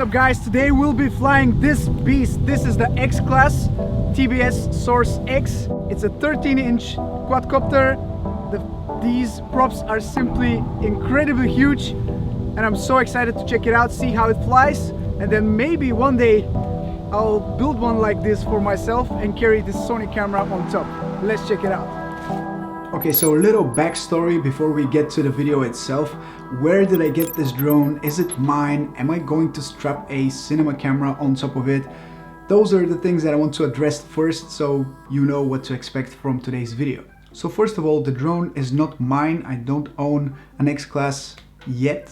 up guys? Today we'll be flying this beast. This is the XCLASS TBS Source X. It's a 13-inch quadcopter. These props are simply incredibly huge and I'm so excited to check it out, see how it flies, and then maybe one day I'll build one like this for myself and carry this Sony camera on top. Let's check it out. Okay, so a little backstory before we get to the video itself. Where did I get this drone? Is it mine? Am I going to strap a cinema camera on top of it? Those are the things that I want to address first, so you know what to expect from today's video. So first of all, the drone is not mine. I don't own an XCLASS yet,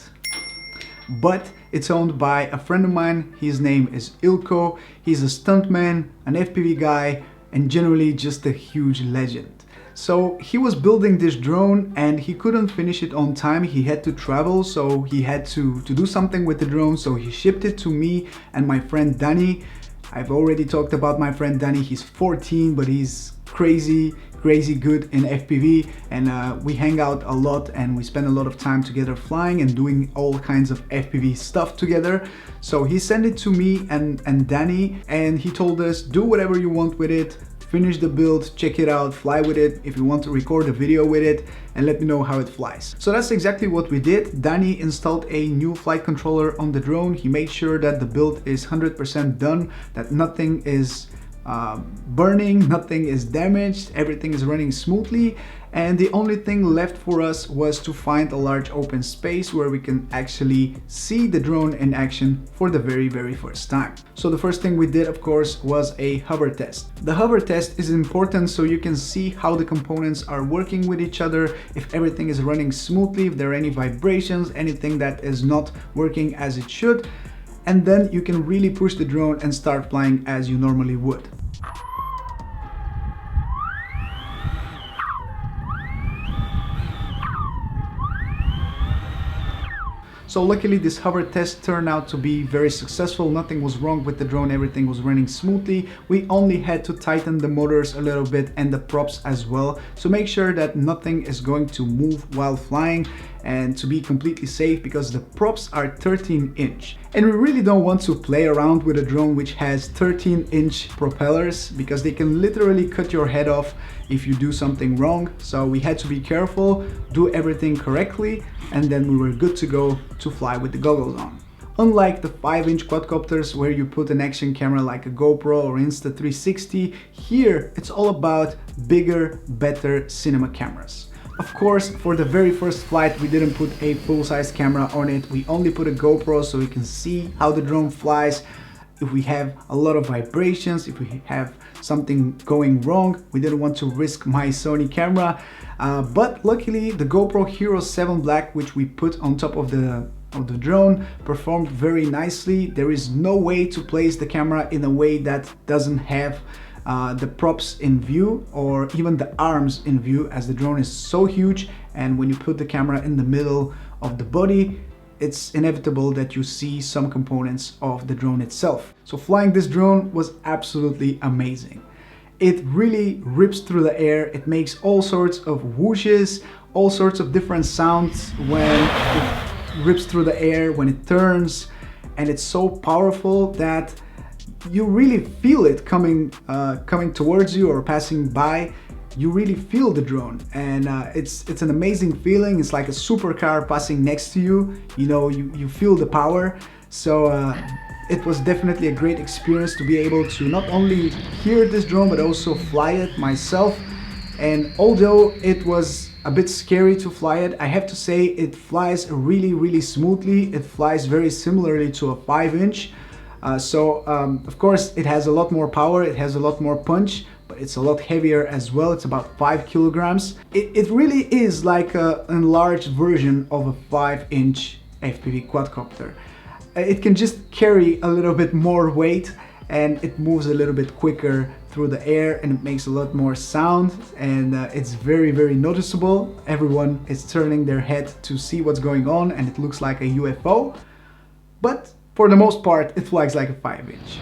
but it's owned by a friend of mine. His name is Ilko. He's a stuntman, an FPV guy, and generally just a huge legend. So he was building this drone and he couldn't finish it on time. He had to travel, so he had to do something with the drone. So he shipped it to me and my friend Danny. I've already talked about my friend Danny. He's 14, but he's crazy good in FPV, and we hang out a lot and we spend a lot of time together flying and doing all kinds of FPV stuff together. So he sent it to me and Danny, and he told us, do whatever you want with it, finish the build, check it out, fly with it if you want to record a video with it, and let me know how it flies. So that's exactly what we did. Danny installed a new flight controller on the drone. He made sure that the build is 100% done, that nothing is burning, nothing is damaged, everything is running smoothly, and the only thing left for us was to find a large open space where we can actually see the drone in action for the very first time. So the first thing we did, of course, was a hover test. The hover test is important so you can see how the components are working with each other, if everything is running smoothly, if there are any vibrations, anything that is not working as it should, and then you can really push the drone and start flying as you normally would. So luckily this hover test turned out to be very successful. Nothing was wrong with the drone, everything was running smoothly. We only had to tighten the motors a little bit and the props as well. So make sure that nothing is going to move while flying, and to be completely safe, because the props are 13-inch. And we really don't want to play around with a drone which has 13-inch propellers, because they can literally cut your head off if you do something wrong. So we had to be careful, do everything correctly, and then we were good to go to fly with the goggles on. Unlike the 5-inch quadcopters where you put an action camera like a GoPro or Insta360, here it's all about bigger, better cinema cameras. Of course, for the very first flight, we didn't put a full-size camera on it. We only put a GoPro so we can see how the drone flies. If we have a lot of vibrations, if we have something going wrong, we didn't want to risk my Sony camera. But luckily, the GoPro Hero 7 Black, which we put on top of the drone, performed very nicely. There is no way to place the camera in a way that doesn't have the props in view, or even the arms in view, as the drone is so huge, and when you put the camera in the middle of the body, it's inevitable that you see some components of the drone itself. So flying this drone was absolutely amazing. It really rips through the air. It makes all sorts of whooshes, all sorts of different sounds when it rips through the air, when it turns, and it's so powerful that you really feel it coming towards you or passing by. You really feel the drone, and it's an amazing feeling. It's like a supercar passing next to you. You know, you feel the power. So it was definitely a great experience to be able to not only hear this drone but also fly it myself. And although it was a bit scary to fly it, I have to say it flies really smoothly. It flies very similarly to a 5-inch. Of course it has a lot more power, it has a lot more punch, but it's a lot heavier as well. It's about 5 kilograms. It really is like an enlarged version of a 5-inch FPV quadcopter. It can just carry a little bit more weight, and it moves a little bit quicker through the air, and it makes a lot more sound, and it's very noticeable. Everyone is turning their head to see what's going on, and it looks like a UFO, but for the most part it flies like a 5-inch.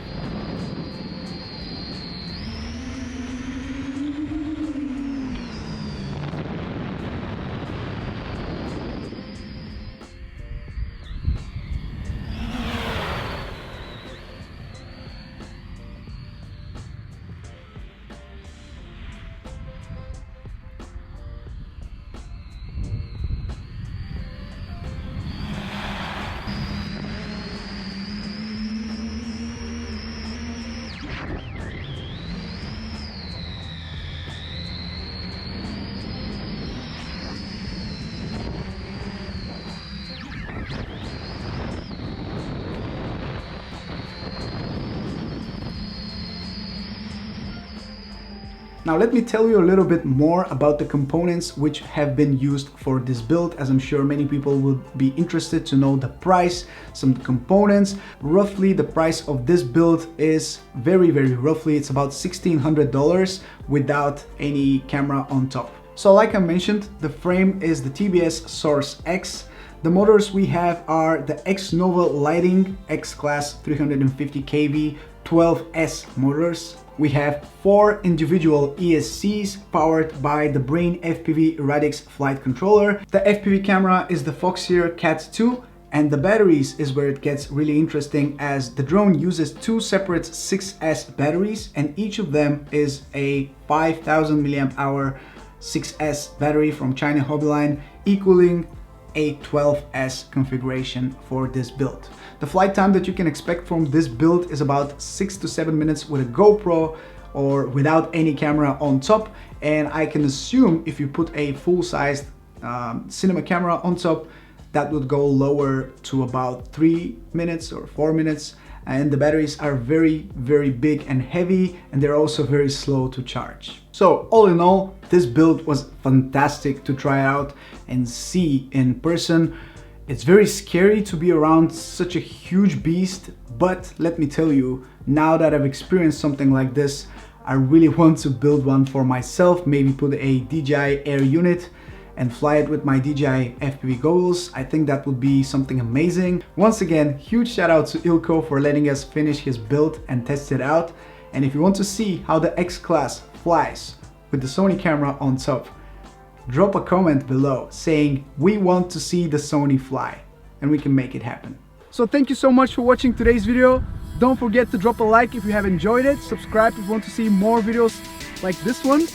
Now let me tell you a little bit more about the components which have been used for this build, as I'm sure many people will be interested to know the price, some components. Roughly the price of this build is very roughly, it's about $1,600 without any camera on top. So like I mentioned, the frame is the TBS Source X. The motors we have are the XNova Lighting XCLASS 350 kV 12S motors. We have 4 individual ESCs powered by the BrainFPV Radix flight controller. The FPV camera is the FSERIE Cat 2, and the batteries is where it gets really interesting, as the drone uses 2 separate 6S batteries, and each of them is a 5000 mAh 6S battery from China Hobbyline, equaling a 12S configuration for this build. The flight time that you can expect from this build is about 6 to 7 minutes with a GoPro or without any camera on top, and I can assume if you put a full-sized cinema camera on top, that would go lower to about 3 minutes or 4 minutes. And the batteries are very big and heavy, and they're also very slow to charge. So all in all, this build was fantastic to try out and see in person. It's very scary to be around such a huge beast, but let me tell you, now that I've experienced something like this, I really want to build one for myself, maybe put a DJI Air unit and fly it with my DJI FPV goggles. I think that would be something amazing. Once again, huge shout out to Ilko for letting us finish his build and test it out. And if you want to see how the XCLASS flies with the Sony camera on top, drop a comment below saying we want to see the Sony fly, and we can make it happen. So thank you so much for watching today's video. Don't forget to drop a like if you have enjoyed it. Subscribe if you want to see more videos like this one,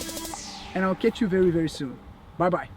and I'll catch you very soon. Bye bye.